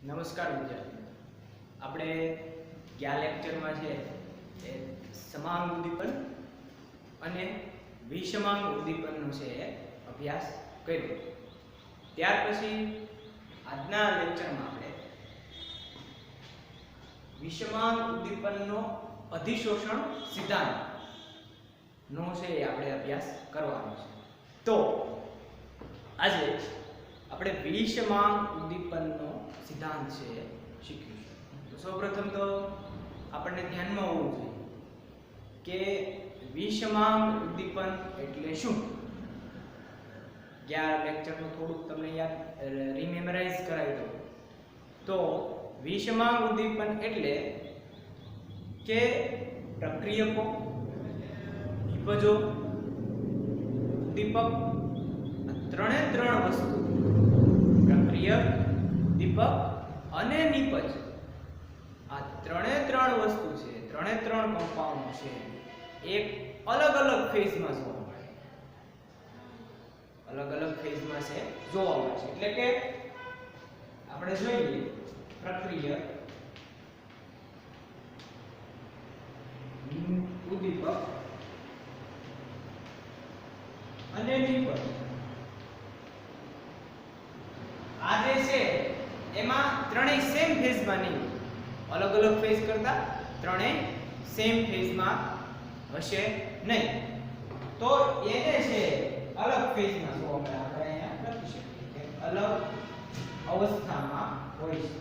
નમસ્કાર વિદ્યાર્થીઓ, આપણે ગયા લેક્ચરમાં છે એ સમાંગ ઉદ્દીપન અને વિષમાંગ ઉદ્દીપનનો છે અભ્યાસ કર્યો. ત્યાર પછી આજના લેક્ચરમાં આપણે વિષમાંગ ઉદ્દીપનનો અધિશોષણ સિદ્ધાંત નો છે આપણે અભ્યાસ કરવાનો છે. તો આજે આપણે વિષમાંગ ઉદ્દીપનનો સિદ્ધાંત છે શીખીશું. તો સૌપ્રથમ તો આપણને ધ્યાનમાં હોવું જોઈએ કે વિષમાંગ ઉદ્દીપન એટલે શું. ગયા લેક્ચરનું થોડુંક તમને યાદ રીમેમરાઇઝ કરાવી દઉં તો વિષમાંગ ઉદ્દીપન એટલે કે પ્રક્રિયકો, નિપજો, ઉદ્દીપક, ત્રણે ત્રણ વસ્તુ પ્રક્રિયક, દીપક અને નિપજ, આ ત્રણે ત્રણ વસ્તુ છે, ત્રણે ત્રણ કમ્પાઉન્ડ છે, એક અલગ અલગ ફેઝમાં જોવા મળે, અલગ અલગ ફેઝમાં છે જોવા મળે છે. એટલે કે આપણે જોઈએ પ્રક્રિયક, ઉદ્દીપક અને નિપજ. આ જે છે એમાં ત્રણેય સેમ ફેઝમાં નહીં, અલગ અલગ ફેઝ કરતા ત્રણેય સેમ ફેઝમાં હશે નહીં. તો એને છે અલગ ફેઝમાં જોવા મળે. આપણે અહીંયા લખી શકીએ કે અલગ અવસ્થામાં હોય છે.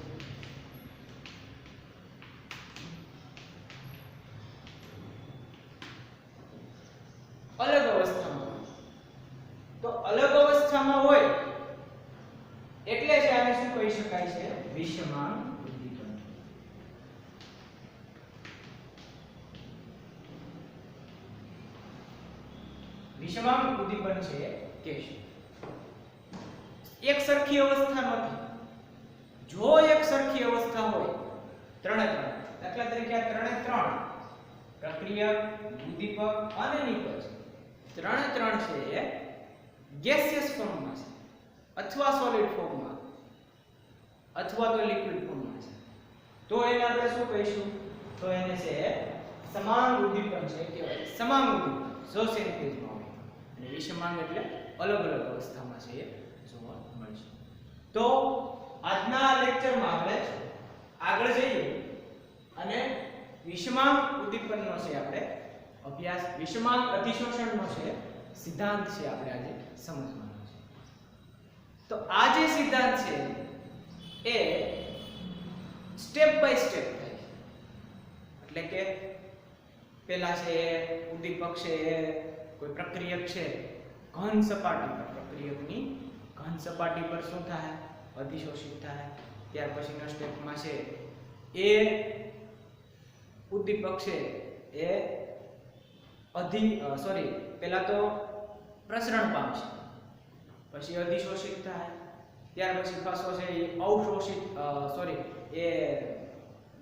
અલગ અવસ્થામાં, તો અલગ અવસ્થામાં હોય એટલે જ આને શું કહી શકાય છે? વિષમાંગ ઉદ્દીપન. વિષમાંગ ઉદ્દીપન છે કે એક સરખી અવસ્થા નથી. જો એક સરખી અવસ્થા હોય, ત્રણે ત્રણ, દાખલા તરીકે આ ત્રણે ત્રણ પ્રક્રિયક, ઉદ્દીપક અને નિપજ ત્રણે ત્રણ છે એ ગેસિયસ ફોર્મમાં છે અથવા સોલિડ ફોર્મમાં અથવા તો લિક્વિડ ફોર્મમાં છે, તો એને આપણે શું કહીશું? તો એને છે સમાંગ ઉદ્દીપન છે કહેવાય. સમાંગ ઉદ્દીપન જો સેમ ફેઝમાં હોય, અને વિષમાંગ એટલે અલગ અલગ અવસ્થામાં છે એ જોવા મળશે. તો આજના લેક્ચરમાં આપણે આગળ જઈએ અને વિષમાંગ ઉદ્દીપનનો છે આપણે અભ્યાસ, વિષમાંગ અધિશોષણનો છે સિદ્ધાંત છે આપણે આજે સમજવાનો છે. તો આ જે સિદ્ધાંત છે એ સ્ટેપ બાય સ્ટેપ થાય છે. એટલે કે પહેલા છે ઉદ્દીપક છે, કોઈ પ્રક્રિયક છે, ઘન સપાટી પર, પ્રક્રિયકની ઘન સપાટી પર શું થાય? અધિશોષિત થાય. ત્યાર પછીના સ્ટેપમાં છે એ ઉદ્દીપક છે એ પહેલા તો પ્રસરણ પામશે, પછી અધિશોષિત થાય, ત્યાર પછી પાછો છે એ અવશોષિત એ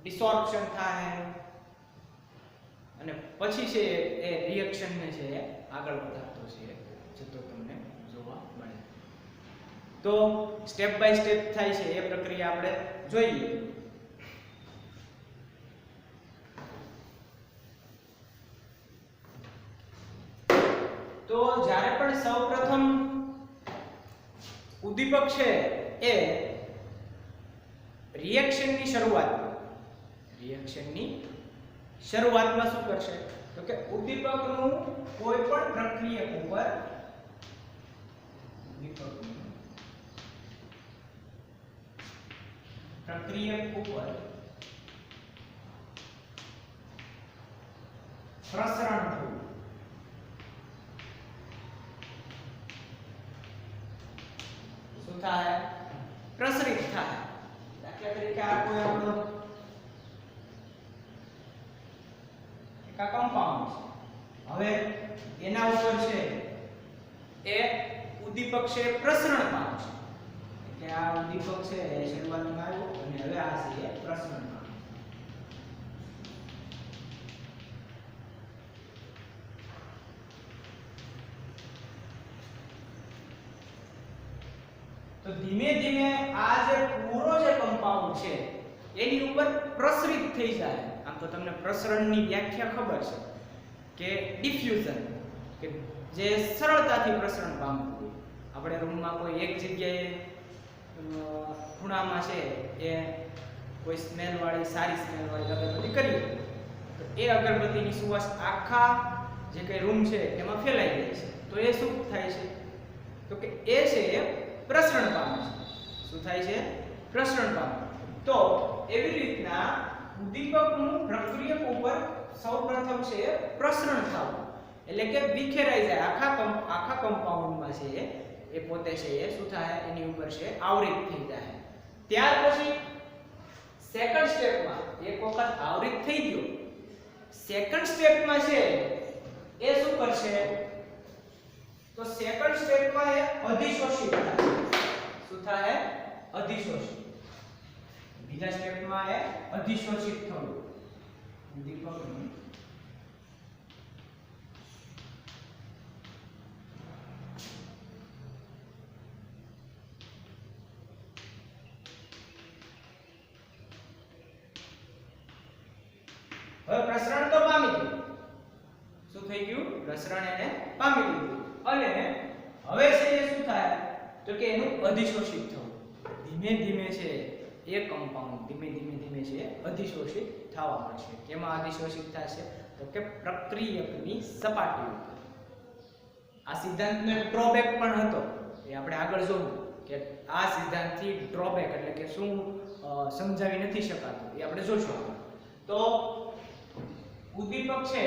ડિસોર્પ્શન થાય, અને પછી છે એ રિએક્શન ને છે આગળ વધારતો છે જતો તમને જોવા મળે. તો સ્ટેપ બાય સ્ટેપ થાય છે એ પ્રક્રિયા આપણે જોઈએ. તો જ્યારે પણ સૌપ્રથમ ઉદ્દીપક છે એ રિએક્શનની શરૂઆતમાં શું કરશે? તો કે ઉદ્દીપકનું કોઈ પણ પ્રક્રિયક ઉપર પ્રસરણ થવું. શું થાય? પ્રસરિત થાય. દાખલા તરીકે આ કોઈ આપણો એક કમ્પાઉન્ડ છે. હવે એના ઉપર છે એ ઉદ્દીપક છે પ્રસરણ પામશે. એટલે આ ઉદ્દીપક છે એ શરૂઆતમાં આવ્યો અને હવે આ છે પ્રસરણ પામે. તો ધીમે ધીમે આ જે પૂરો જે કમ્પાઉન્ડ છે એની ઉપર પ્રસરિત થઈ જાય. આમ તો તમને પ્રસરણની વ્યાખ્યા ખબર છે કે ડિફ્યુઝન, કે જે સરળતાથી પ્રસરણ પામતું હોય. આપણે રૂમમાં કોઈ એક જગ્યાએ ખૂણામાં છે એ કોઈ સ્મેલ વાળી, સારી સ્મેલ વાળી અગરબત્તી કરીએ તો એ અગરબત્તીની સુવાસ આખા જે કઈ રૂમ છે એમાં ફેલાઈ જાય છે. તો એ શું થાય છે? તો કે એ છે એ પ્રસરણ પામે છે. શું થાય છે? પ્રસરણ પામે. તો એવી રીતના ઉદ્દીપકનું પ્રક્રિયક ઉપર સૌપ્રથમ છે પ્રસરણ થવું, એટલે કે વિખેરાઈ જાય આખા કમ્પાઉન્ડમાં છે એ પોતે છે એ શું થાય? એની ઉપર છે આવરિત થઈ જાય. ત્યાર પછી સેકન્ડ સ્ટેપમાં એક વખત આવરિત થઈ ગયો, સેકન્ડ સ્ટેપમાં છે એ શું કરશે? તો સેકન્ડ સ્ટેપમાં એ અધિશોષિત થાય. શું થાય? અધિશોષિત. બીજા સ્ટેપમાં એ અધિશોષિત થવું ઉદ્દીપકનું. હવે પ્રસરણ તો પામી ગયું. શું થઈ ગયું? પ્રસરણ એને પામી લીધું. અને હવે છે એ શું થાય? તો કે એનું અધિશોષિત થવું. ધીમે ધીમે છે એ કમ્પાઉન્ડ ધીમે ધીમે છે અધિશોષિત થવા મળશે. કેમાં અધિશોષિત થશે? તો કે પ્રક્રિયકની સપાટી ઉપર. આ સિદ્ધાંતનો એક ડ્રોબેક પણ હતો, એ આપણે આગળ જોયું કે આ સિદ્ધાંતથી ડ્રોબેક એટલે કે શું સમજાવી નથી શકાતું એ આપણે જોશું. તો ઉદ્દીપક છે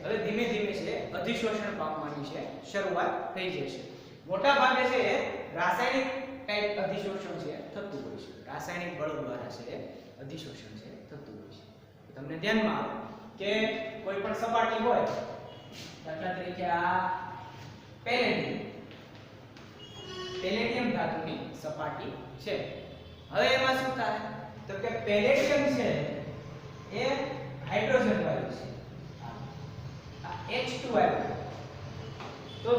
હવે ધીમે ધીમે છે અધિશોષણ પામવાની છે શરૂઆત થઈ જશે. મોટા ભાગે છે રાસાયણિક ટાઈપ અધિશોષણ છે થતું હોય છે. રાસાયણિક બળ દ્વારા છે અધિશોષણ છે થતું હોય છે. તમને ધ્યાનમાં આવે કે કોઈ પણ સપાટી હોય, દાખલા તરીકે આ પેલેડિયમ ધાતુની સપાટી છે. હવે એમાં શું થાય? તો કે પેલેડિયમ છે એ હાઇડ્રોજન વાયુ છે, આ H2 આવ્યું. તો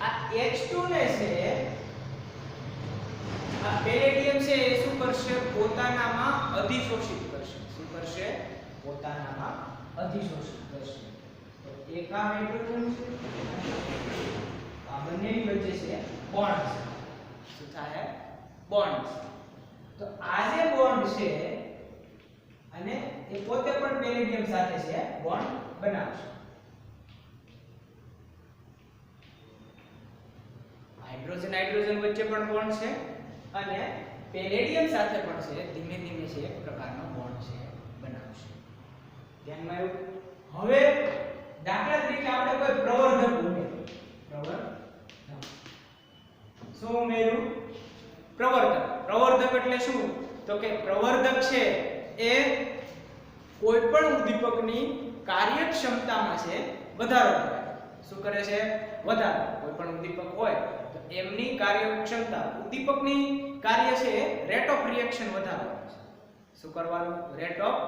આ H2 ને છે આ પેલેડિયમ છે એ શું કરશે? પોતાનામાં અધિશોષિત કરશે. શું કરશે? પોતાનામાં અધિશોષિત કરશે. તો એક આ હાઇડ્રોજન છે, આ બંનેની વચ્ચે છે બોન્ડ છે. શું થાય? બોન્ડ છે. તો આ જે બોન્ડ છે અને એ પોતે પણ પેલેડિયમ સાથે છે બોન્ડ બનાવશે. હાઇડ્રોજન વચ્ચે પણ બોન્ડ છે અને પેલેડિયમ સાથે પણ છે ધીમે ધીમે છે એક પ્રકારનો બોન્ડ છે બનાવશે. ધ્યાનમાં આવ્યું? હવે દાખલા તરીકે આપણે કોઈ પ્રવર્ધક ઉમેર્યું. શું ઉમેર્યું? પ્રવર્ધક એટલે શું? તો કે પ્રવર્ધક છે એ કોઈ પણ ઉદ્દીપકની કાર્યક્ષમતામાં છે વધારો કરે. શું કરે છે? વધારો. કોઈ પણ ઉદ્દીપક હોય તો એમની કાર્યક્ષમતા, ઉદ્દીપકની કાર્ય છે રેટ ઓફ રિએક્શન વધારવાનું છે. શું કરવાનું? રેટ ઓફ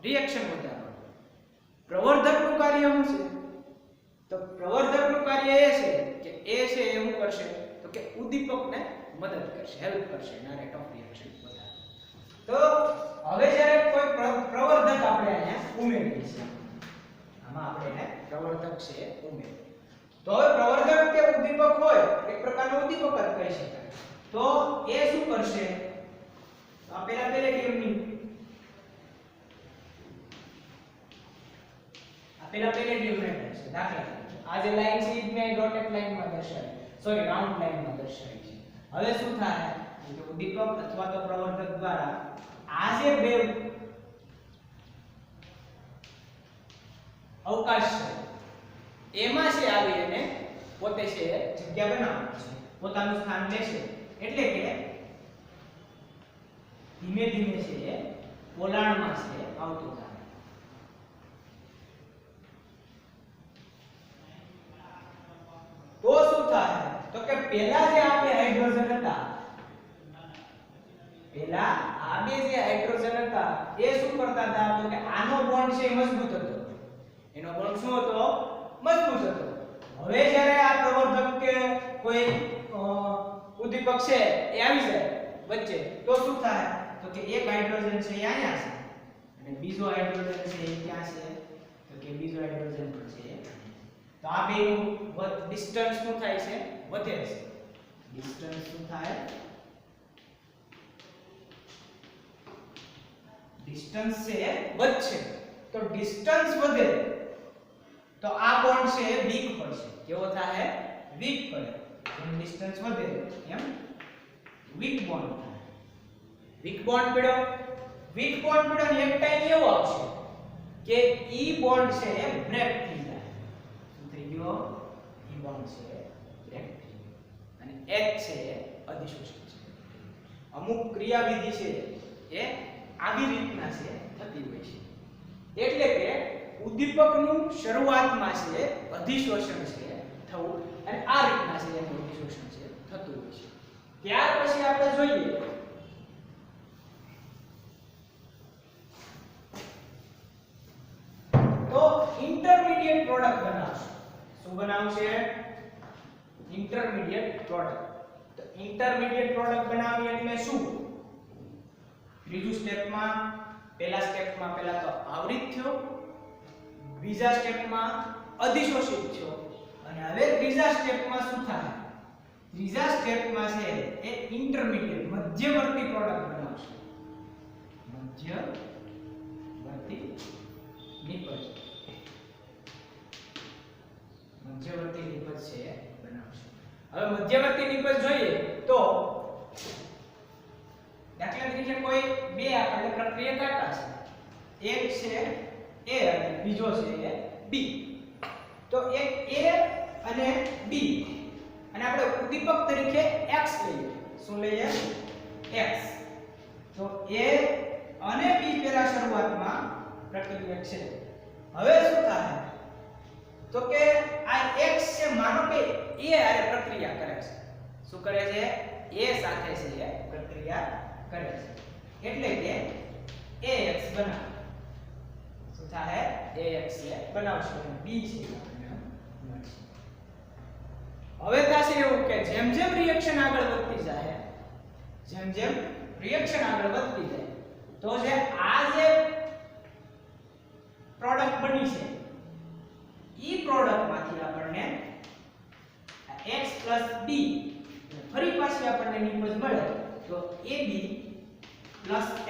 રિએક્શન વધારવાનું. પ્રવર્ધકનું કાર્ય શું છે? તો પ્રવર્ધકનું કાર્ય એ છે કે એ છે એ શું કરશે? તો કે ઉદ્દીપકને મદદ કરશે, હેલ્પ કરશે એના રેટ ઓફ રિએક્શન વધારવા. તો હવે જ્યારે કોઈ પ્રવર્ધક આપણે અહીંયા ઉમેરીએ છીએ, આમાં આપણે એને પ્રવર્ધક છે ઉમેરીએ, તો હવે પ્રવર્ધક કે ઉદ્દીપક હોય એક પ્રકારનો ઉદ્દીપક જ કહી શકાય. તો એ શું કરશે? આ પેલેડિયમની કરશે. દાખલા આ જે લાઈન છે એ મેં ડોટેડ લાઈનમાં દર્શાવી, સોરી રાઉન્ડ લાઈનમાં દર્શાવી છે. હવે શું થાય? કે ઉદ્દીપક અથવા તો પ્રવર્ધક દ્વારા આ જે બે અવકાશ છે એમાં છે આવી અને પોતે છે જગ્યા બનાવવાની છે, પોતાનું સ્થાન લેશે. એટલે કે ધીમે ધીમે છે પોલાણમાં છે આવતું થાય. તો શું થાય? તો કે પહેલા જે આપણે હાઇડ્રોજન હતા, પહેલા આ બે જે હાઇડ્રોજન હતા એ શું કરતા હતા? તો કે આનો બોન્ડ છે મજબૂત હતો, એનો બોન્ડ શું હતો? મજબૂત હતો. હવે જ્યારે આ પ્રવર્ધક કે કોઈ ઉદ્દીપક છે એ આવી જાય વચ્ચે, તો શું થાય? તો કે એક હાઇડ્રોજન હાઇડ્રોજન છે એ અહીંયા છે અને બીજો હાઇડ્રોજન છે એ ક્યાં છે તો કે બીજો હાઇડ્રોજન પણ છે તો આ બેનું ડિસ્ટન્સ શું થાય છે વધે છે ડિસ્ટન્સ શું થાય ડિસ્ટન્સ છે વધશે તો ડિસ્ટન્સ વધે તો આ બોન્ડ છે એ વીક પડશે કેવો થાય વીક પડે જેમ ડિસ્ટન્સ વધે એમ વીક બોન્ડ થાય વીક બોન્ડ પડ્યો ને એક ટાઈમ એવો આવશે કે ઈ બોન્ડ છે એ બ્રેક થઈ જાય શું થઈ ગયો ઈ બોન્ડ છે બ્રેક થઈ ગયો અને H છે એ અધિશોષિત છે અમુક ક્રિયાવિધિ છે એ આવી રીતના છે થતી હોય છે એટલે કે ઉદ્દીપકનું શરૂઆતમાં છે અધિશોષણ છે થવું અને આ રીતના છે એનું અધિશોષણ છે થતું હોય છે ત્યાર પછી આપણે જોઈએ તો ઇન્ટરમીડિયેટ પ્રોડક્ટ બનાવશું શું બનાવશે ઇન્ટરમીડિયેટ પ્રોડક્ટ તો ઇન્ટરમીડિયેટ પ્રોડક્ટ બનાવી એટલે શું ત્રીજું સ્ટેપમાં પહેલા સ્ટેપમાં પહેલા તો આવરિત થયો બીજા સ્ટેપમાં અધિશોષિત થયો અને હવે ત્રીજા સ્ટેપમાં શું થાય ત્રીજા સ્ટેપમાં છે એ ઇન્ટરમીડિયેટ મધ્યવર્તી પ્રોડક્ટ બનાવશે મધ્યવર્તી નિપજ છે બનાવશે હવે મધ્યવર્તી નિપજ જોઈએ તો દાખલા તરીકે કોઈ બે આપણે પ્રક્રિયા કરતા છે એક છે A અને બીજો છે B તો એક A અને B અને આપણે ઉદ્દીપક તરીકે X લઈએ શું લઈએ X તો A અને B પેલા શરૂઆતમાં પ્રક્રિયા છે હવે શું થાય તો કે આ X છે માનો કે A આરે પ્રક્રિયા કરે છે શું કરે છે A સાથે છે પ્રક્રિયા કરે છે એટલે કે AX બનાવે શું થાય AX એ બનાવશે અને B છે આપણને મળશે હવે થશે એવું કે જેમ જેમ રિએક્શન આગળ વધતી જાય તો જે આ જે પ્રોડક્ટ બની છે ઈ પ્રોડક્ટમાંથી આપણને X B ફરી પાછી આપણને નિપજ મળે તો AB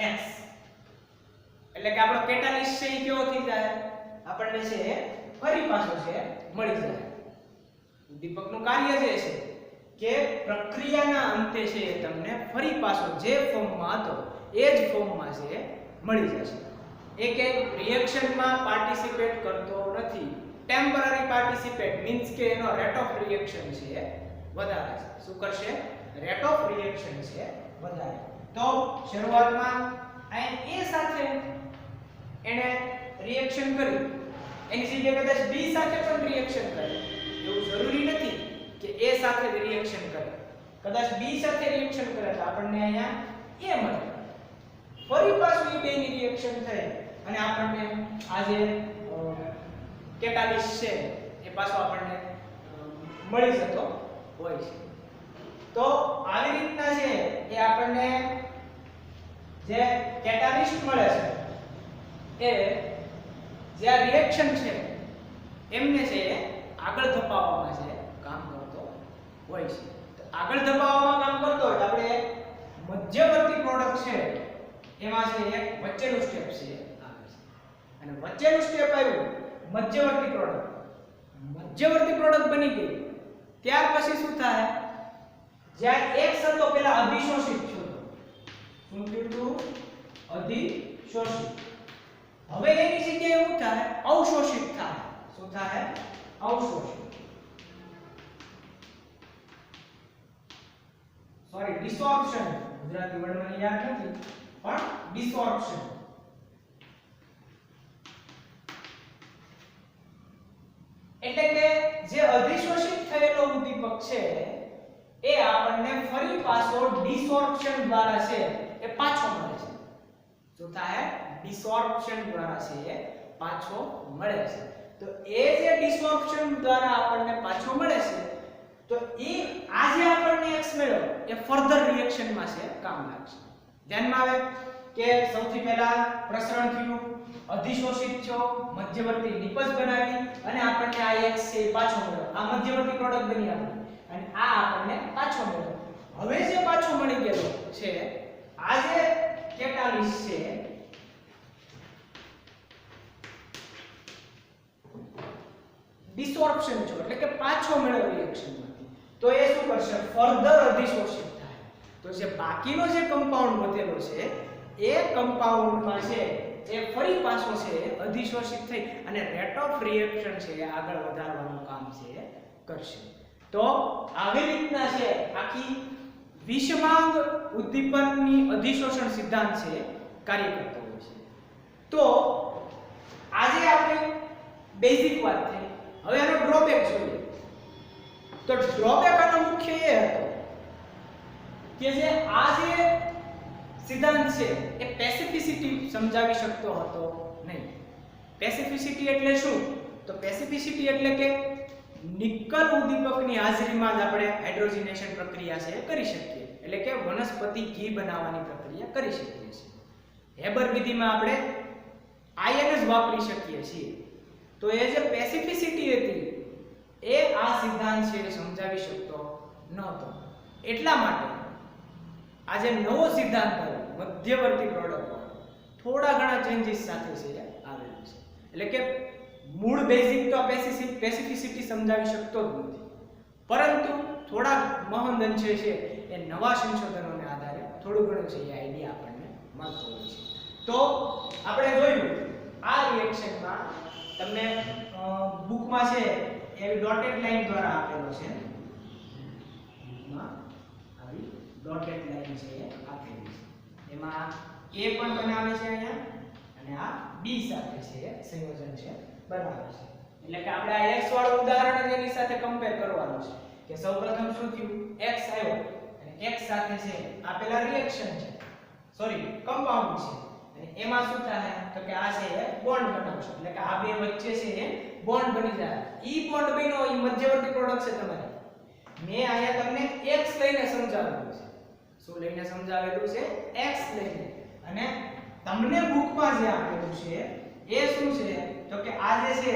X એટલે કે આપણો કેટાલિસ્ટ છે એ કેવો થઈ જાય આપણને છે ફરી પાછો છે મળી જાય ઉદ્દીપકનું કાર્ય જે છે કે પ્રક્રિયાના અંતે છે તમને ફરી પાછો જે ફોર્મમાં હતો એ જ ફોર્મમાં છે મળી જશે એ કે રિએક્શનમાં પાર્ટિસિપેટ કરતો નથી ટેમ્પરરી પાર્ટિસિપેટ મીન્સ કે એનો રેટ ઓફ રિએક્શન છે વધારે છે શું કરશે રેટ ઓફ રિએક્શન છે વધારે તો શરૂઆતમાં આ A સાથે એને રિએક્શન કરી એની જગ્યાએ કદાચ B સાથે પણ રિએક્શન કરે એવું જરૂરી નથી કે A સાથે જ રિએક્શન કરે કદાચ B સાથે રિએક્શન કરે તો આપણને અહીંયા A મળે ફરી પાછું એ બેની રિએક્શન થઈ અને આપણને આ જે કેટાલિસ્ટ છે એ પાછો આપણને મળી જતો હોય છે તો આવી રીતના છે એ આપણને જે કેટાલિસ્ટ મળે છે એ જે આ રિએક્શન છે એમને છે આગળ ધપાવવામાં છે કામ કરતો હોય છે તો આગળ ધપાવવામાં કામ કરતો હોય તો આપણે મધ્યવર્તી પ્રોડક્ટ છે એમાં છે એક વચ્ચેનું સ્ટેપ છે આવે છે અને વચ્ચેનું સ્ટેપ આવ્યું મધ્યવર્તી પ્રોડક્ટ બની ગઈ ત્યાર પછી શું થાય જ્યાં X હતો પેલા અધિશોષિત થયો શું થયું અધિશોષિત હવે એની જગ્યાએ શું થાય અવશોષિત થાય શું થાય અવશોષિત સોરી ડિસોર્પ્શન ગુજરાતી વર્ડ મને યાદ નથી પણ ડિસોર્પ્શન એટલે કે જે અધિશોષિત થયેલો ઉદ્દીપક છે એ આપણને ફરી પાછો ડિસોર્પ્શન દ્વારા છે એ પાછો મળે છે શું થાય ડિસોર્પ્શન દ્વારા છે એ પાછો મળે છે તો એ જે ડિસોર્પ્શન દ્વારા આપણને પાછો મળે છે તો એ આ જે આપણને X મળ્યો એ ફર્ધર રિએક્શનમાં છે કામ લાગશે ધ્યાનમાં આવે કે સૌથી પહેલા પ્રસરણ થયું, અધિશોષિત થયો, મધ્યવર્તી નિપજ બનાવી અને આપણને આ x છે પાછો મળ્યો. આ મધ્યવર્તી પ્રોડક્ટ બની આપણી અને આ આપણને પાછો મળ્યો. હવે જે પાછો મળી ગયો છે આ જે કેટાલિસ છે ડિસોર્પ્શન છે એટલે કે પાછો મેળવ રિએક્શનમાંથી, તો એ શું કરશે? ફર્ધર અધિશોષિત થાય. તો જે બાકીનો જે કમ્પાઉન્ડ વધેલો છે એ કમ્પાઉન્ડમાં છે એ ફરી પાછો છે અધિશોષિત થઈ અને રેટ ઓફ રિએક્શન છે આગળ વધારવાનું કામ છે કરશે. તો આવી રીતના છે આખી વિષમાંગ ઉદ્દીપકની અધિશોષણ સિદ્ધાંત છે કાર્ય કરતો હોય છે. તો આજે આપણે બેઝિક વાત થઈ. હવે આનો ડ્રોબેક જોઈએ. તો ડ્રોબેક આનો મુખ્ય એ હતો કે જે આ જે સિદ્ધાંત છે એ પેસિફિસિટી સમજાવી શકતો હતો નહીં. પેસિફિસિટી એટલે શું? તો પેસિફિસિટી એટલે કે નિકલ ઉદ્દીપકની હાજરીમાં જ આપણે હાઇડ્રોજનેશન પ્રક્રિયા છે કરી શકીએ, એટલે કે વનસ્પતિ ઘી બનાવવાની પ્રક્રિયા કરી શકીએ છીએ. હેબર વિધિમાં આપણે આયન જ વાપરી શકીએ છીએ. તો એ જે પેસિફિસિટી હતી એ આ સિદ્ધાંત છે સમજાવી શકતો નહોતો. એટલા માટે આ જે નવો સિદ્ધાંત આવ્યો મધ્યવર્તી પ્રોડક્ટ થોડા ઘણા ચેન્જીસ સાથે છે આવેલું છે. એટલે કે મૂળ બેઝિક તો પેસિફિસિટી સમજાવી શકતો જ નથી, પરંતુ થોડા મહદ અંશે છે એ નવા સંશોધનોને આધારે થોડું ઘણું છે એ આઈડિયા આપણને મળતો હોય છે. તો આપણે જોયું આ રિએક્શનમાં તમને બુકમાં છે એ ડોટેડ લાઈન દ્વારા આપેલો છે. બુકમાં આવી ડોટેડ લાઈન છે આપેલી છે. એમાં a પણ બનાવે છે અહીંયા અને આ b સાથે છે સંયોજન છે બનાવે છે. એટલે કે આપણે આ x વાળું ઉદાહરણ જ એની સાથે કમ્પેર કરવાનું છે કે સૌપ્રથમ શું થયું? x આવ્યો અને x સાથે છે આપેલા રિએક્શન છે, સોરી કમ્પાઉન્ડ છે, અને એમાં શું થાય તો કે આ છે બોન્ડ બનાવશે. એટલે કે આ બે વચ્ચે છે એ બોન્ડ બની જાય. ઈ બોન્ડ બન્યો ઈ મધ્યવર્તી પ્રોડક્ટ છે તમારી. મેં અહીંયા તમને x લઈને સમજાવેલું છે. શું લઈને સમજાવેલું છે? x લઈને. અને તમને બુકમાં જે આપેલું છે એ શું છે તો કે આ જે છે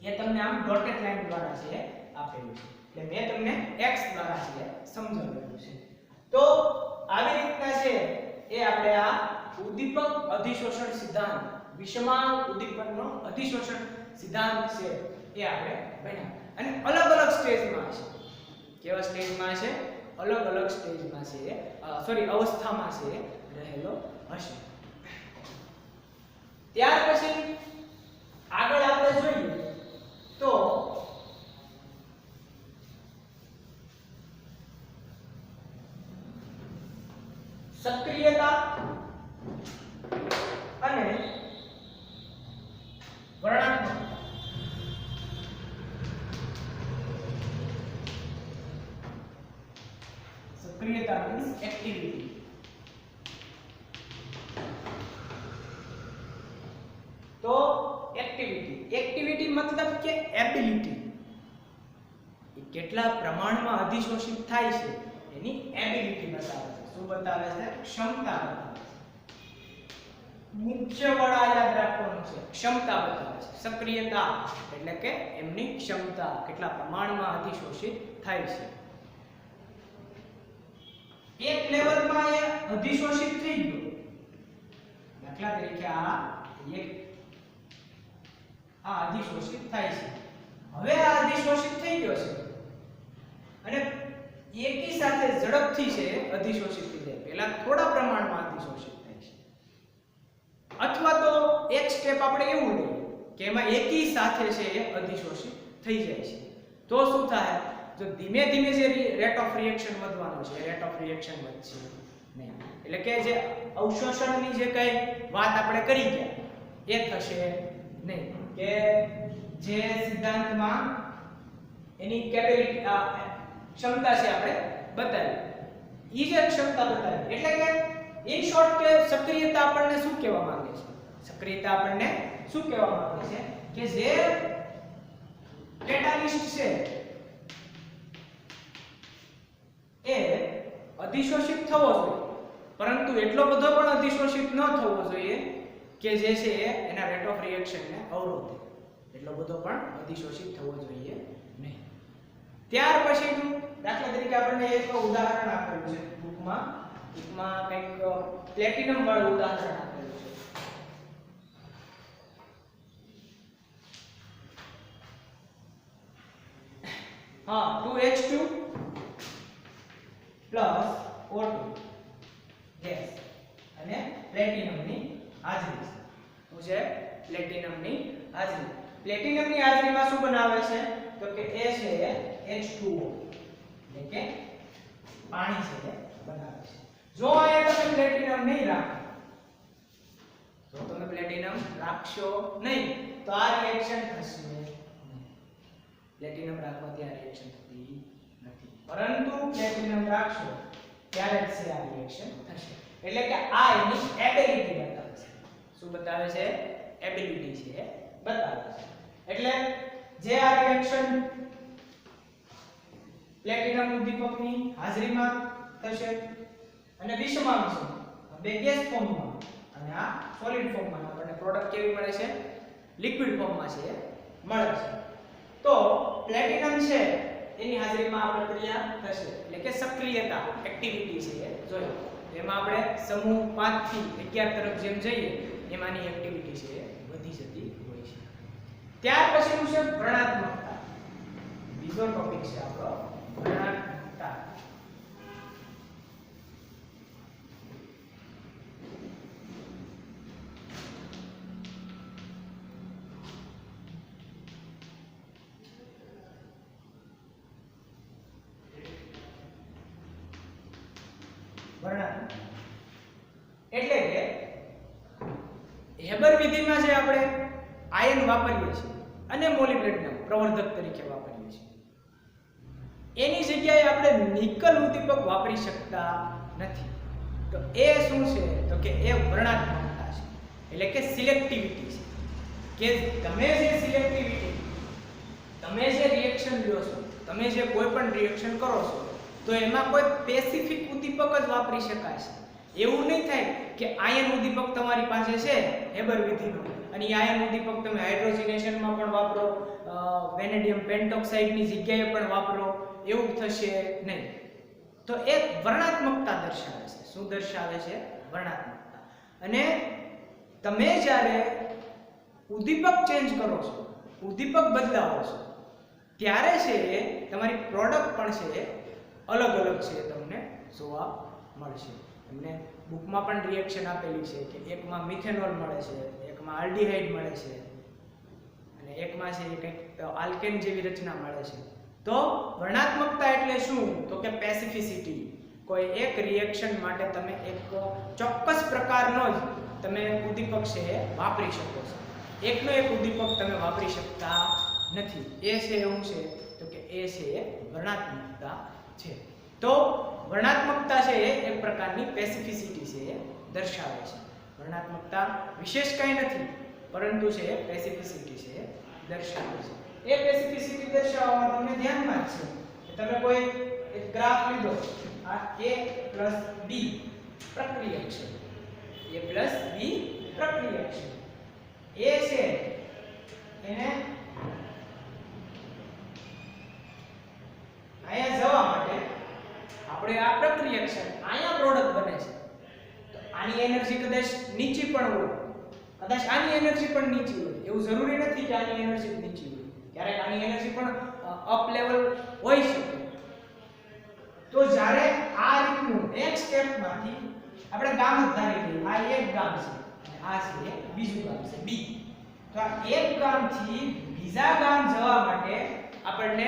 એ તમને આમ ડોટેડ લાઈન દ્વારા છે આપેલું છે. એટલે મેં તમને x દ્વારા છે સમજાવેલું છે. તો આવી રીતના છે એ આપણે આ ઉદ્દીપક અધિશોષણ સિદ્ધાંત, વિષમાંગ ઉદ્દીપકનો અધિશોષણ સિદ્ધાંત છે એ આપણે ભણ્યા. અને અલગ અલગ સ્ટેજમાં છે. કેવા સ્ટેજમાં છે? અલગ અલગ સ્ટેજમાં છે સોરી અવસ્થામાં છે રહેલો હશે. ત્યાર પછી આગળ આપણે જોઈએ તો સક્રિયતા અને વર્ણનાત્મકતા. સક્રિયતા મીન્સ એક્ટિવિટી. તો એક્ટિવિટી મતલબ કે એબિલિટી. એ કેટલા પ્રમાણમાં અધિશોષિત થાય છે એની એબિલિટી બતાવે છે. શું બતાવે છે? ક્ષમતા બતાવે છે. મુખ્ય વડા યાદ રાખવાનું છે, ક્ષમતા બતાવે છે. સક્રિયતા એટલે કે એમની ક્ષમતા કેટલા પ્રમાણમાં અધિશોષિત થાય છે. એક લેવલમાં એ અધિશોષિત થઈ ગયો. દાખલા તરીકે આ અધિશોષિત થાય છે. હવે આ અધિશોષિત થઈ ગયો છે અને એકી સાથે ઝડપથી છે અધિશોષિત થઈ જાય. પહેલા થોડા પ્રમાણમાં અધિશોષિત થાય છે. અથવા તો એક સ્ટેપ આપણે એવું લઈએ કે એમાં એકી સાથે છે એ અધિશોષિત થઈ જાય છે. તો શું થાય? જો ધીમે ધીમે જે રેટ ઓફ રિએક્શન વધવાનો છે રેટ ઓફ રિએક્શન વધશે નહીં. એટલે કે જે અવશોષણની જે કઈ વાત આપણે કરી ગયા એ થશે નહીં. કે જે સિદ્ધાંતમાં એની કેપેબિલિટી ક્ષમતા છે આપણે બતાવી, ઈ જે ક્ષમતા બતાવી. એટલે કે ઇન શોર્ટ કે સક્રિયતા આપણને શું કહેવા માંગે છે? સક્રિયતા આપણને શું કહેવા માંગે છે કે જે કેટાલિસ્ટ છે એ અધિશોષિત થવો જોઈએ પરંતુ એટલો બધો પણ અધિશોષિત ન થવો જોઈએ કે જે છે એના રેટ ઓફ રિએક્શન ને અવરોધે. એટલો બધો પણ અધિશોષિત થવો જોઈએ નહીં. ત્યાર પછીનું દાખલા તરીકે આપણને એક ઉદાહરણ આપેલું છે બુકમાં કંઈક પ્લેટિનમ વાળું ઉદાહરણ આપેલું છે. હા, 2H2 O2 ગેસ અને પ્લેટિનમની હાજરી છે. શું છે? પ્લેટિનમની હાજરી. પ્લેટિનમની હાજરીમાં શું બનાવે છે? તો કે એ છે H2O એટલે કે પાણી છે બનાવે છે. જો અહીંયા તમે પ્લેટિનમ નહીં રાખો, જો તમે પ્લેટિનમ રાખશો નહીં તો આ રિએક્શન થશે નહીં. પ્લેટિનમ રાખવાથી આ રિએક્શન થતી નથી, પરંતુ પ્લેટિનમ રાખશો ત્યારે જ છે આ રિએક્શન થશે. એટલે કે આ એની એબિલિટી બતાવે છે. શું બતાવે છે? એબિલિટી છે બતાવે છે. એટલે જે આ રિએક્શન પ્લેટિનમ ઉદ્દીપકની હાજરીમાં થશે અને વિષમાં બે ગેસ ફોર્મમાં અને આ સોલિડ ફોર્મમાં આપણને પ્રોડક્ટ કેવી મળે છે? લિક્વિડ ફોર્મમાં છે મળે છે. તો પ્લેટિનમ છે એની હાજરીમાં આ પ્રક્રિયા થશે એટલે કે સક્રિયતા એક્ટિવિટી છે જોઈએ. એમાં આપણે સમૂહ 5 થી 11 તરફ જેમ જઈએ એમાંની એક્ટિવિટી છે વધી જતી હોય છે. ત્યાર પછીનું છે વર્ણનાત્મકતા. બીજો ટોપિક છે આપણો વર્ણનાત્મકતા. એટલે કે હેબર વિધિમાં જે આપણે આયન વાપરીએ છીએ અને મોલિબ્ડેનમ પ્રવર્ધક તરીકે વાપરીએ છીએ એની જગ્યાએ આપણે નિકલ ઉદ્દીપક વાપરી શકતા નથી. તો એ શું છે? તો કે એ વર્ણનાત્મકતા છે એટલે કે સિલેક્ટિવિટી છે. કે તમે જે સિલેક્ટિવિટી, તમે જે રિએક્શન લ્યો છો, તમે જે કોઈ પણ રિએક્શન કરો છો તો એમાં કોઈ સ્પેસિફિક ઉદ્દીપક જ વાપરી શકાય છે. એવું નહીં થાય કે આયન ઉદ્દીપક તમારી પાસે છે હેબર વિધિનો અને એ આયન ઉદ્દીપક તમે હાઇડ્રોજનેશનમાં પણ વાપરો, વેનેડિયમ પેન્ટોક્સાઇડની જગ્યાએ પણ વાપરો, એવું થશે નહીં. તો એ વર્ણનાત્મકતા દર્શાવે છે. શું દર્શાવે છે? વર્ણનાત્મકતા. અને તમે જ્યારે ઉદ્દીપક ચેન્જ કરો છો, ઉદ્દીપક બદલાવો છો ત્યારે છે તમારી પ્રોડક્ટ પણ છે અલગ અલગ છે તમને જોવા મળશે. તમને બુકમાં પણ રિએક્શન આપેલી છે કે એકમાં મિથેનોલ મળે છે, એકમાં આલ્ડીહાઇડ મળે છે અને એકમાં છે કંઈક આલ્કેન જેવી રચના મળે છે. તો વર્ણનાત્મકતા એટલે શું? તો કે સ્પેસિફિસિટી. કોઈ એક રિએક્શન માટે તમે એક ચોક્કસ પ્રકારનો જ તમે ઉદ્દીપક છે વાપરી શકો છો. એકનો એક ઉદ્દીપક તમે વાપરી શકતા નથી. એ છે એવું છે તો કે એ છે વર્ણનાત્મકતા છે. તો વર્ણનાત્મકતા છે એ એક પ્રકારની સ્પેસિફિસિટી છે દર્શાવે છે. વર્ણનાત્મકતા વિશેષ કંઈ નથી પરંતુ છે સ્પેસિફિસિટી છે દર્શાવે છે. એ સ્પેસિફિસિટી દર્શાવવામાં તમને ધ્યાનમાં છે કે તમે કોઈ એક ગ્રાફ લીધો, આ A + B પ્રક્રિયક છે, A + B પ્રક્રિયક છે. A છે એને અહીંયા જવા માટે આપણે આ પ્રક્રિયક છે અહીંયા પ્રોડક્ટ બને છે. તો આની એનર્જી કદાચ નીચી પણ હોય, કદાચ આની એનર્જી પણ નીચી હોય, એવું જરૂરી નથી કે આની એનર્જી નીચી હોય. ક્યારેક આની એનર્જી પણ અપ લેવલ હોઈ શકે. તો જ્યારે આ રીતનું એક સ્ટેપમાંથી આપણે ગામ જ ધારી લઈએ, આ એક ગામ છે અને આ છે બીજું ગામ છે B. તો આ એક ગામથી બીજા ગામ જવા માટે આપણને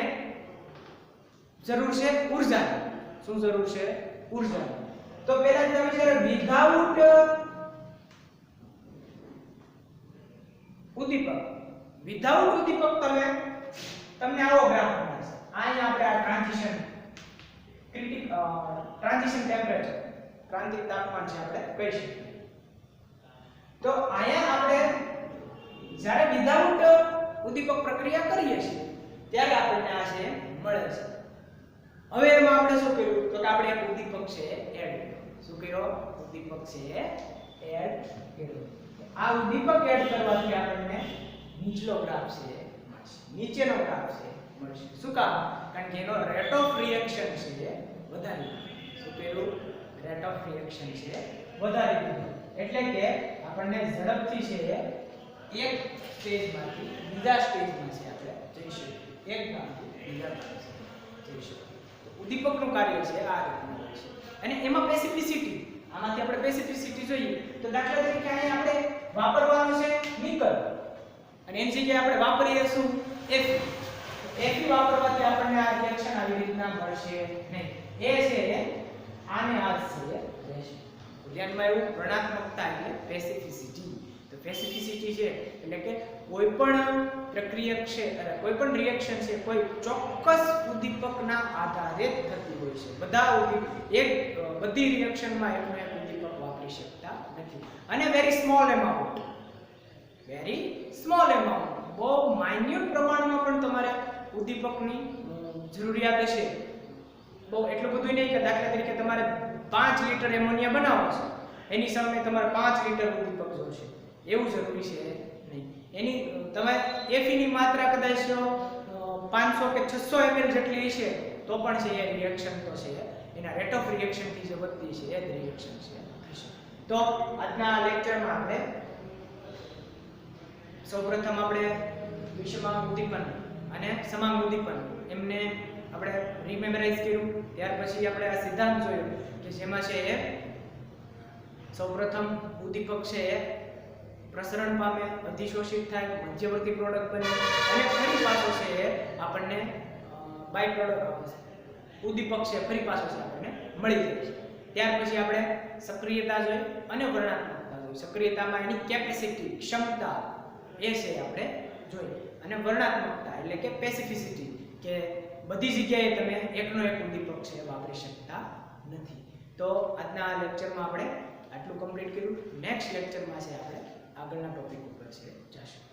જરૂર છે ઊર્જાની. શું જરૂર છે? ઊર્જાની. તો પહેલા તમે જ્યારે વિધાઉટ ઉદ્દીપક તમને આવો ગ્રાફ મળશે. અહીંયા આપણે આ ટ્રાન્ઝિશન ટેમ્પરેચર, ક્રાંતિક તાપમાન છે આપણે કહી શકીએ. તો અહીંયા આપણે જ્યારે વિધાઉટ ઉદ્દીપક પ્રક્રિયા કરીએ છીએ ત્યારે આપણને આ છે મળે છે. હવે એમાં આપણે શું કર્યું? તો કે આપણે એક ઉદ્દીપક છે એડ કર્યો. શું કર્યો? ઉદ્દીપક છે એ એડ કર્યો. આ ઉદ્દીપક એડ કરવાથી આપણને નીચલો ગ્રાફ છે મળશે, નીચેનો ગ્રાફ છે મળશે. શું કામ? કારણ કે એનો રેટ ઓફ રિએક્શન છે વધારી દીધો. શું કર્યું? રેટ ઓફ રિએક્શન છે વધારી દીધો. એટલે કે આપણને ઝડપથી છે એક સ્ટેજમાંથી બીજા સ્ટેજમાં છે આપણે જઈશું, એક ગામથી બીજા ગામમાં જઈશું. ઉદ્દીપકનું કાર્ય છે આ રીતનું હોય છે. અને એમાં સ્પેસિફિસિટી, આમાંથી આપણે સ્પેસિફિસિટી જોઈએ તો દાખલા તરીકે અહીં આપણે વાપરવાનું છે નિકલ અને એની જગ્યાએ આપણે વાપરીએ શું Fe. Fe વાપરવાથી આપણને આ રિએક્શન આવી રીતના મળશે નહીં. એ છે આને આ છે રહેશે. ધ્યાનમાં એવું વર્ણનાત્મકતા એટલે સ્પેસિફિસિટી. તો સ્પેસિફિસિટી છે એટલે કે કોઈ પણ પ્રક્રિયા છે અથવા કોઈ પણ રિએક્શન છે કોઈ ચોક્કસ ઉદ્દીપકના આધારે થતી હોય છે. બધી રિએક્શનમાં એકનો એક ઉદ્દીપક વાપરી શકતા નથી. અને વેરી સ્મોલ એમાઉન્ટ, બહુ માઇન્યુટ પ્રમાણમાં પણ તમારે ઉદ્દીપકની જરૂરિયાત હશે. બહુ એટલું બધું નહીં કે દાખલા તરીકે તમારે 5 લિટર એમોનિયા બનાવવો છે, એની સામે તમારે 5 લિટર ઉદ્દીપક જોશે, એવું જરૂરી છે નહીં. એની તમારે Fe ની માત્રા કદાચ 500 કે 600 ml જેટલી હશે તો પણ છે એ રિએક્શન તો છે એના રેટ ઓફ રિએક્શન થી જે વધતી છે એ જ રિએક્શન છે થશે. તો આજના લેક્ચરમાં આપણે સૌપ્રથમ આપણે વિષમાંગ ઉદ્દીપન અને સમાંગ ઉદ્દીપન એમને આપણે રીમેમરાઇઝ કર્યું. ત્યાર પછી આપણે આ સિદ્ધાંત જોયો કે જેમાં છે એ સૌપ્રથમ ઉદ્દીપક છે એ પ્રસરણ પામે, અધિશોષિત થાય, મધ્યવર્તી પ્રોડક્ટ બને અને ફરી પાછો છે એ આપણને બાય પ્રોડક્ટ ઉદ્દીપક છે ફરી પાછો છે આપણને મળી જાય છે. ત્યાર પછી આપણે સક્રિયતા જોઈ અને વર્ણનાત્મકતા જોઈ. સક્રિયતામાં એની કેપેસિટી, ક્ષમતા એ છે આપણે જોઈ. અને વર્ણનાત્મકતા એટલે કે સ્પેસિફિસિટી કે બધી જગ્યાએ તમે એકનો એક ઉદ્દીપક છે વાપરી શકતા નથી. તો આજના આ લેક્ચરમાં આપણે આટલું કમ્પ્લીટ કર્યું. નેક્સ્ટ લેક્ચરમાં છે આપણે આગળના ટોપિક ઉપર છે જશું.